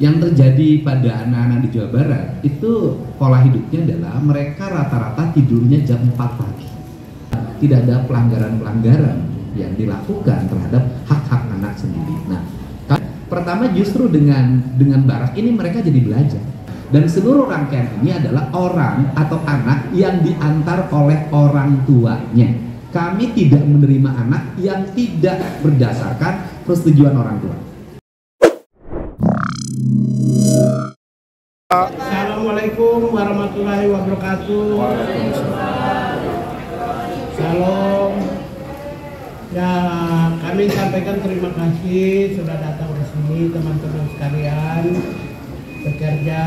Yang terjadi pada anak-anak di Jawa Barat itu pola hidupnya adalah mereka rata-rata tidurnya jam 4 pagi. Tidak ada pelanggaran-pelanggaran yang dilakukan terhadap hak-hak anak sendiri. Nah, pertama justru dengan Barak ini mereka jadi belajar. Dan seluruh rangkaian ini adalah orang atau anak yang diantar oleh orang tuanya. Kami tidak menerima anak yang tidak berdasarkan persetujuan orang tua. Assalamualaikum warahmatullahi wabarakatuh. Salam. Ya, kami sampaikan terima kasih sudah datang ke sini teman-teman sekalian, pekerja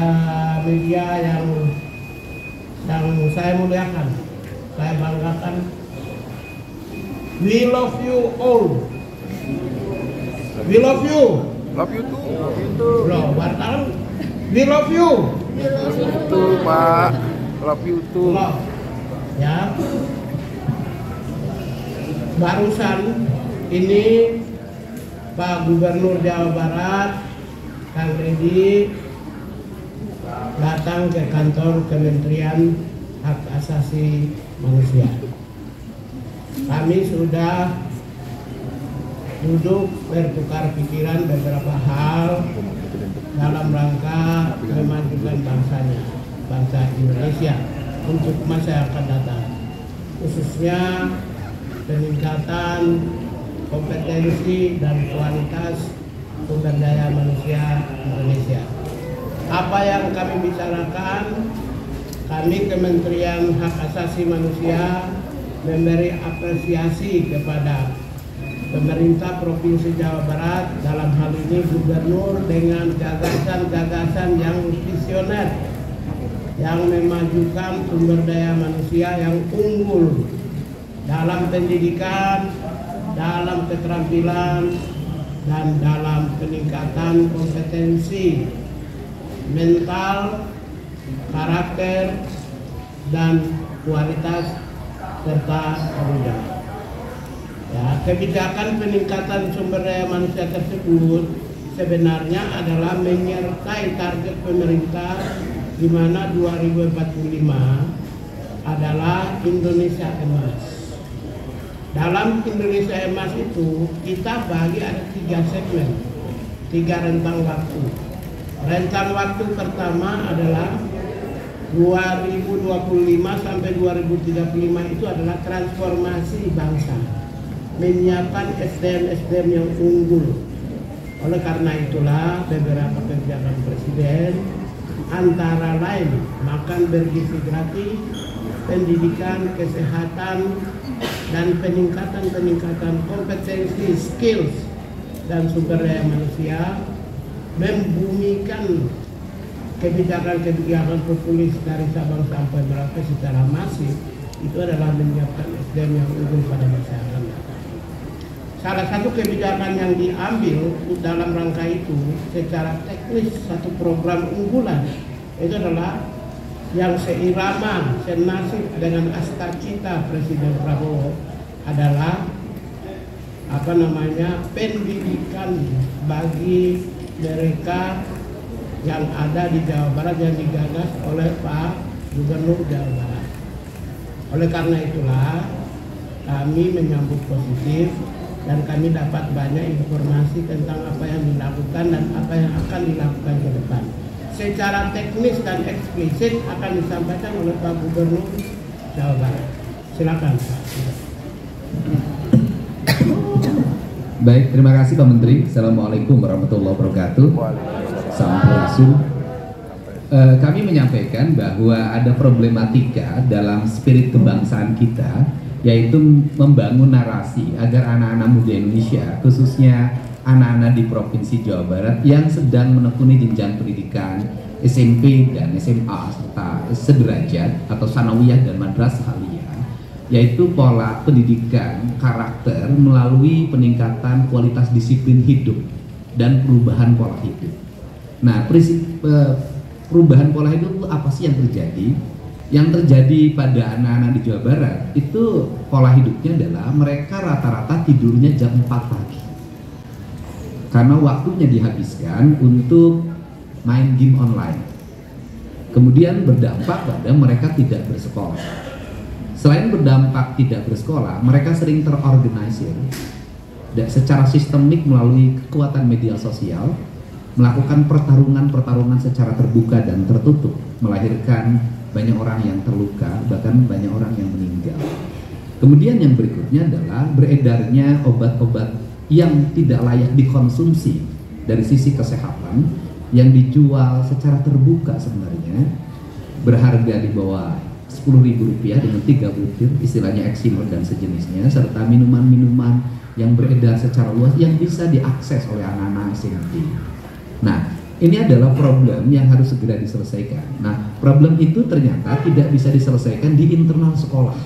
media yang saya muliakan, saya banggakan. We love you all. We love you. Love you too. Bro, wartawan. We love you. Love you too, Pak. Love you too. Love. Ya. Barusan ini Pak Gubernur Jawa Barat, Kang Deddy, datang ke kantor Kementerian Hak Asasi Manusia. Kami sudah duduk bertukar pikiran beberapa hal dalam rangka memajukan bangsa Indonesia untuk masa yang akan datang, khususnya peningkatan kompetensi dan kualitas sumber daya manusia Indonesia. Apa yang kami bicarakan, kami Kementerian Hak Asasi Manusia memberi apresiasi kepada pemerintah Provinsi Jawa Barat, dalam hal ini Gubernur, dengan gagasan-gagasan yang visioner yang memajukan sumber daya manusia yang unggul dalam pendidikan, dalam keterampilan, dan dalam peningkatan kompetensi mental, karakter, dan kualitas serta tanggung jawab. Ya, kebijakan peningkatan sumber daya manusia tersebut sebenarnya adalah menyertai target pemerintah di mana 2045 adalah Indonesia Emas. Dalam Indonesia Emas itu kita bagi ada 3 segmen, 3 rentang waktu. Rentang waktu pertama adalah 2025 sampai 2035 itu adalah transformasi bangsa, menyiapkan SDM yang unggul. Oleh karena itulah beberapa kebijakan Presiden antara lain makan bergizi gratis, pendidikan, kesehatan, dan peningkatan kompetensi, skills, dan sumber daya manusia, membumikan kebijakan populis dari Sabang sampai Merauke secara masif. Itu adalah menyiapkan SDM yang unggul pada masa yang akan datang. Salah satu kebijakan yang diambil dalam rangka itu secara teknis, satu program unggulan itu adalah yang seirama, senasib dengan cita Presiden Prabowo adalah pendidikan bagi mereka yang ada di Jawa Barat yang digagas oleh Pak Gubernur Jawa Barat. Oleh karena itulah kami menyambut positif dan kami dapat banyak informasi tentang apa yang dilakukan dan apa yang akan dilakukan ke depan. Secara teknis dan eksplisit akan disampaikan oleh Pak Gubernur Jawa Barat. Silakan Pak. Baik, terima kasih Pak Menteri. Assalamualaikum warahmatullahi wabarakatuh. Sampurasun. Kami menyampaikan bahwa ada problematika dalam spirit kebangsaan kita, yaitu membangun narasi agar anak-anak muda Indonesia, khususnya anak-anak di Provinsi Jawa Barat yang sedang menekuni jenjang pendidikan SMP dan SMA serta sederajat atau sanawiyah dan madrasah aliyah, yaitu pola pendidikan karakter melalui peningkatan kualitas disiplin hidup dan perubahan pola hidup. Nah, perubahan pola hidup itu apa sih yang terjadi? Yang terjadi pada anak-anak di Jawa Barat itu pola hidupnya adalah mereka rata-rata tidurnya jam 4 pagi. Karena waktunya dihabiskan untuk main game online. Kemudian berdampak pada mereka tidak bersekolah. Selain berdampak tidak bersekolah, mereka sering terorganisir secara sistemik melalui kekuatan media sosial, melakukan pertarungan secara terbuka dan tertutup, melahirkan banyak orang yang terluka, bahkan banyak orang yang meninggal. Kemudian yang berikutnya adalah beredarnya obat-obat yang tidak layak dikonsumsi dari sisi kesehatan, yang dijual secara terbuka sebenarnya, berharga di bawah Rp10.000 dengan 3 butir, istilahnya eksimer dan sejenisnya, serta minuman-minuman yang beredar secara luas yang bisa diakses oleh anak-anak SMP. Nah, ini adalah problem yang harus segera diselesaikan. Nah, problem itu ternyata tidak bisa diselesaikan di internal sekolah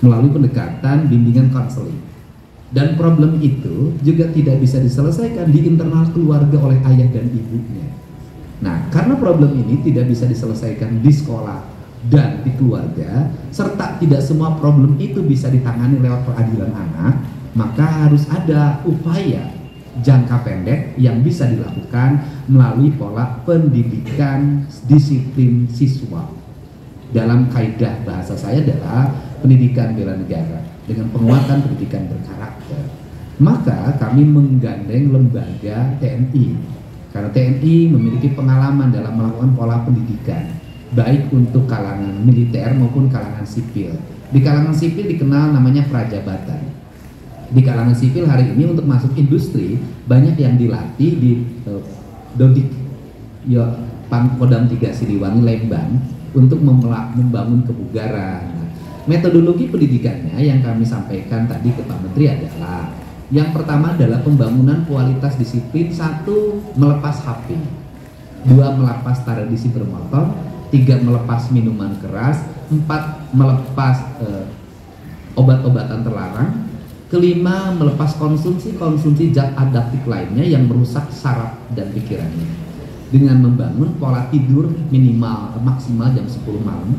melalui pendekatan bimbingan konseling. Dan problem itu juga tidak bisa diselesaikan di internal keluarga oleh ayah dan ibunya. Nah, karena problem ini tidak bisa diselesaikan di sekolah dan di keluarga, serta tidak semua problem itu bisa ditangani lewat peradilan anak, maka harus ada upaya jangka pendek yang bisa dilakukan melalui pola pendidikan disiplin siswa. Dalam kaidah bahasa saya adalah pendidikan bela negara dengan penguatan pendidikan berkarakter. Maka kami menggandeng lembaga TNI, karena TNI memiliki pengalaman dalam melakukan pola pendidikan baik untuk kalangan militer maupun kalangan sipil. Di kalangan sipil dikenal namanya prajabatan. Di kalangan sipil hari ini untuk masuk industri banyak yang dilatih di Dodik ya, Kodam 3 Siliwangi Lembang untuk membangun kebugaran. Metodologi pendidikannya yang kami sampaikan tadi ke Pak Menteri adalah, yang pertama adalah pembangunan kualitas disiplin. 1. Melepas HP, 2. Melepas tradisi bermotor, 3. Melepas minuman keras, 4. Melepas obat-obatan terlarang, kelima melepas konsumsi zat adaptif lainnya yang merusak saraf dan pikirannya, dengan membangun pola tidur maksimal jam 10 malam.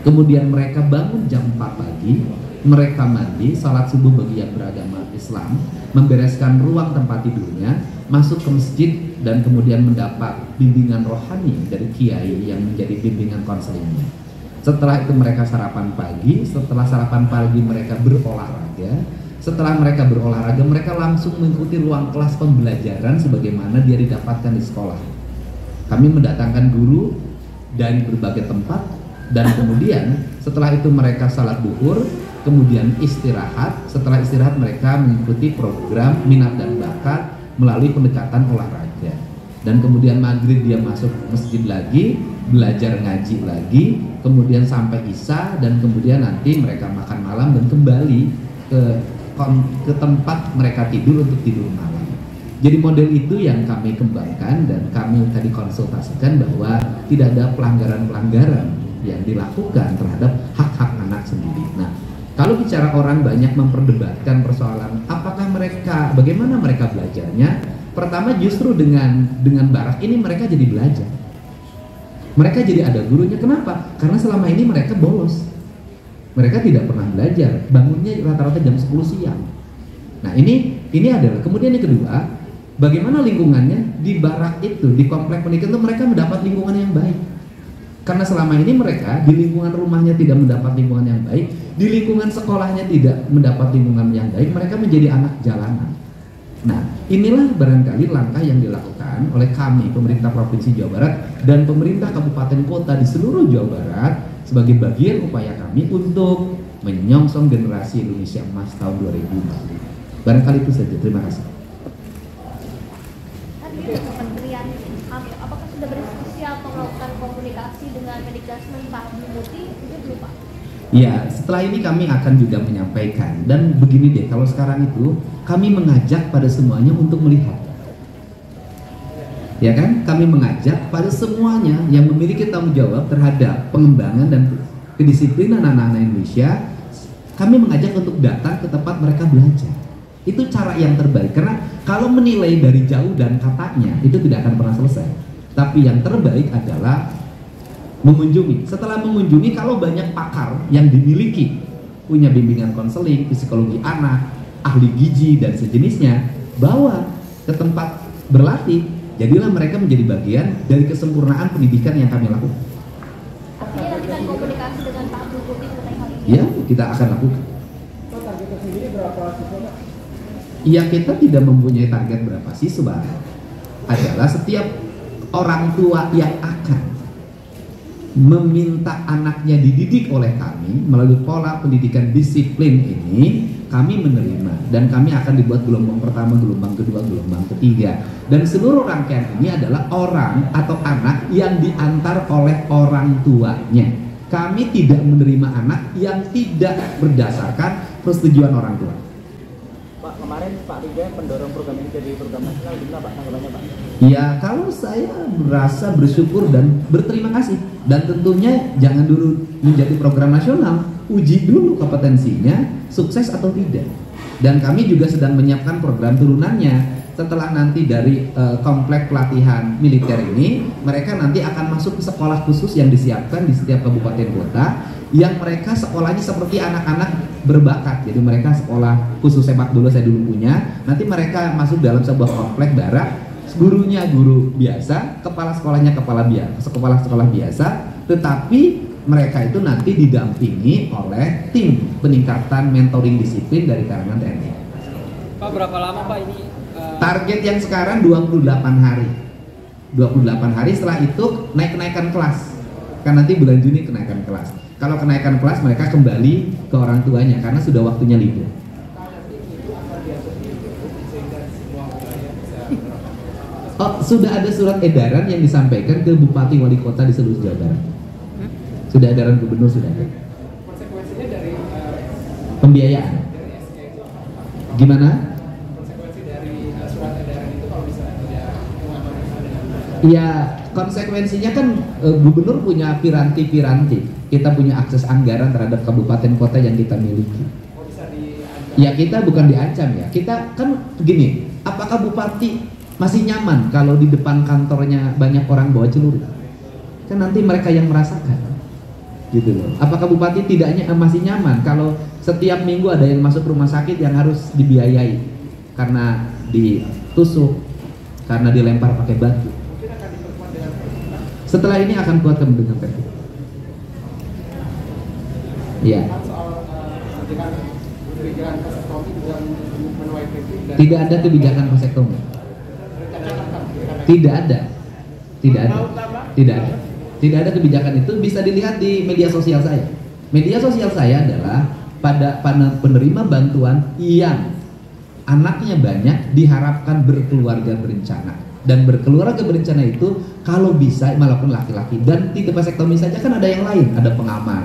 Kemudian mereka bangun jam 4 pagi, mereka mandi, salat subuh bagi yang beragama Islam, membereskan ruang tempat tidurnya, masuk ke masjid, dan kemudian mendapat bimbingan rohani dari kiai yang menjadi bimbingan konselingnya. Setelah itu mereka sarapan pagi, setelah sarapan pagi mereka berolahraga, setelah mereka berolahraga mereka langsung mengikuti ruang kelas pembelajaran sebagaimana dia didapatkan di sekolah. Kami mendatangkan guru dari berbagai tempat, dan kemudian setelah itu mereka salat duhur, kemudian istirahat. Setelah istirahat mereka mengikuti program minat dan bakat melalui pendekatan olahraga, dan kemudian maghrib dia masuk masjid lagi, belajar ngaji lagi, kemudian sampai isya, dan kemudian nanti mereka makan malam dan kembali ke tempat mereka tidur untuk tidur malam. Jadi model itu yang kami kembangkan, dan kami tadi konsultasikan bahwa tidak ada pelanggaran-pelanggaran yang dilakukan terhadap hak-hak anak sendiri. Nah, kalau bicara orang banyak memperdebatkan persoalan apakah mereka, bagaimana mereka belajarnya, pertama justru dengan barak ini mereka jadi belajar. Mereka jadi ada gurunya. Kenapa? Karena selama ini mereka bolos. Mereka tidak pernah belajar, bangunnya rata-rata jam 10 siang. Nah, ini adalah. Kemudian yang kedua, bagaimana lingkungannya di barak itu, di komplek pendidikan itu mereka mendapat lingkungan yang baik. Karena selama ini mereka di lingkungan rumahnya tidak mendapat lingkungan yang baik, di lingkungan sekolahnya tidak mendapat lingkungan yang baik, mereka menjadi anak jalanan. Nah, inilah barangkali langkah yang dilakukan oleh kami, pemerintah Provinsi Jawa Barat dan pemerintah kabupaten kota di seluruh Jawa Barat sebagai bagian upaya kami untuk menyongsong generasi Indonesia Emas tahun 2040. Barangkali itu saja. Terima kasih. Kementerian apakah sudah berdiskusi atau melakukan komunikasi dengan Mendikbud Pak Muti? Itu belum, Pak? Ya, setelah ini kami akan juga menyampaikan. Dan begini deh, kalau sekarang itu kami mengajak pada semuanya untuk melihat, ya kan? Kami mengajak pada semuanya yang memiliki tanggung jawab terhadap pengembangan dan kedisiplinan anak-anak Indonesia. Kami mengajak untuk datang ke tempat mereka belajar. Itu cara yang terbaik, karena kalau menilai dari jauh dan katanya itu tidak akan pernah selesai. Tapi yang terbaik adalah mengunjungi. Setelah mengunjungi, kalau banyak pakar yang dimiliki, punya bimbingan konseling, psikologi anak, ahli gizi dan sejenisnya, bawa ke tempat berlatih, Jadilah mereka menjadi bagian dari kesempurnaan pendidikan yang kami lakukan. Artinya nanti kan komunikasi dengan Pak Bupati mengenai hal ini. Ya, kita akan lakukan. Targetnya sendiri berapa siswa, Pak? Ya, kita tidak mempunyai target berapa siswa. Adalah setiap orang tua yang akan meminta anaknya dididik oleh kami melalui pola pendidikan disiplin ini, kami menerima dan kami akan dibuat gelombang pertama, gelombang kedua, gelombang ketiga, dan seluruh rangkaian ini adalah orang atau anak yang diantar oleh orang tuanya. Kami tidak menerima anak yang tidak berdasarkan persetujuan orang tua. Pak, kemarin Pak Riga pendorong program ini jadi program nasional, gimana Pak tanggapannya Pak? Ya, kalau saya merasa bersyukur dan berterima kasih, dan tentunya jangan dulu menjadi program nasional, uji dulu kompetensinya, sukses atau tidak. Dan kami juga sedang menyiapkan program turunannya. Setelah nanti dari komplek pelatihan militer ini, mereka nanti akan masuk ke sekolah khusus yang disiapkan di setiap kabupaten kota, yang mereka sekolahnya seperti anak-anak berbakat. Jadi mereka sekolah khusus sepak bola saya dulu punya, nanti mereka masuk dalam sebuah komplek barak, gurunya guru biasa, kepala sekolahnya kepala sekolah biasa, tetapi mereka itu nanti didampingi oleh tim peningkatan mentoring disiplin dari kalangan TNI. Pak, berapa lama Pak ini? Target yang sekarang 28 hari. 28 hari, setelah itu kenaikan kelas. Kan nanti bulan Juni kenaikan kelas. Kalau kenaikan kelas mereka kembali ke orang tuanya karena sudah waktunya libur. Oh, sudah ada surat edaran yang disampaikan ke bupati wali kota di seluruh Jawa Barat. Sudah edaran gubernur, sudah ada. Konsekuensinya dari Pembiayaan. Gimana? konsekuensi dari surat edaran itu kalau misalnya tidak mengamankan dengan Ya, konsekuensinya kan gubernur punya piranti-piranti. Kita punya akses anggaran terhadap kabupaten kota yang kita miliki. bisa diancam. Ya, kita bukan diancam ya. Kita kan begini, apakah bupati masih nyaman kalau di depan kantornya banyak orang bawa celurit? Kan nanti mereka yang merasakan. Gitu loh. Apakah bupati tidaknya masih nyaman kalau setiap minggu ada yang masuk rumah sakit yang harus dibiayai karena ditusuk, karena dilempar pakai batu? Setelah ini akan kuatkan dengan Perpu. Ya. Tidak ada kebijakan vasektomi. Tidak ada. Tidak ada. Tidak ada. Tidak ada kebijakan itu, bisa dilihat di media sosial saya. Media sosial saya adalah pada penerima bantuan yang anaknya banyak diharapkan berkeluarga berencana. Dan berkeluarga berencana itu kalau bisa walaupun laki-laki, dan tidak vasektomi saja kan ada yang lain, ada pengaman,